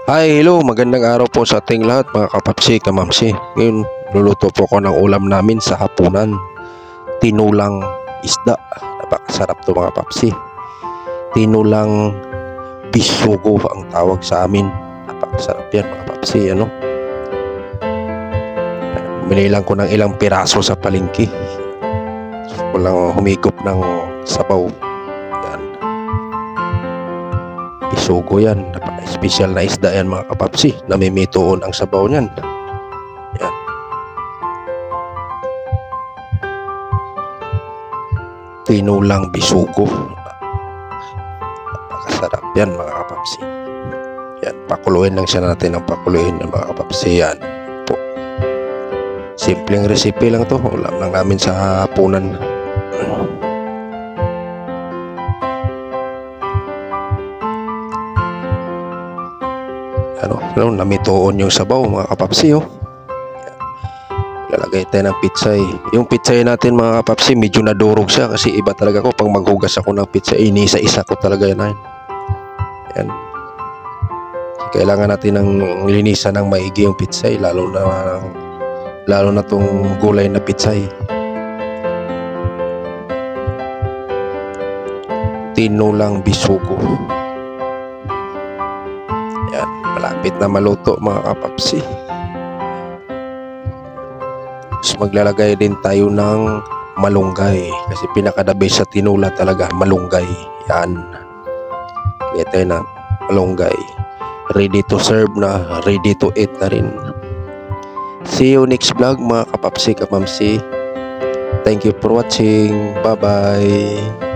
Hi, hello, magandang araw po sa ating lahat mga kapapsi, kamamsi. Ngayon, luluto po ko ng ulam namin sa hapunan. Tinulang isda. Napakasarap to mga papsi. Tinulang bisugo ang tawag sa amin. Napakasarap yan mga papsi, ano? Binilang ko ng ilang piraso sa palengke. Walang humigop ng sabaw. Yan. Bisugo yan. Special na isda yan mga kapapsi. Namimitoon ang sabaw niyan. Yan. Tinulang bisugo. Napakasarap yan mga kapapsi. Yan. Pakuluin lang siya natin ng pakuluin ng mga kapapsi. Yan po. Simpleng recipe lang to. Ulam lang namin sa hapunan. Namitoon yung sabaw mga kapapsi, oh. Lalagay tayo ng pitsay. Yung pitsay natin mga kapapsi, medyo nadurog siya kasi iba talaga ko pag maghugas ako ng pitsay, inisa-isa ko talaga yan. Yan. Kailangan natin ng linisan ng maigi yung pitsay, lalo na tong gulay na pitsay. Tinulang bisugo. Yan, malapit na maluto mga kapapsi. Tapos maglalagay din tayo ng malunggay kasi pinaka-the best sa tinula talaga malunggay. Yan. Lagay tayo ng malunggay. Ready to serve na, ready to eat na rin. See you next vlog mga kapapsi, kamamsi. Thank you for watching. Bye bye.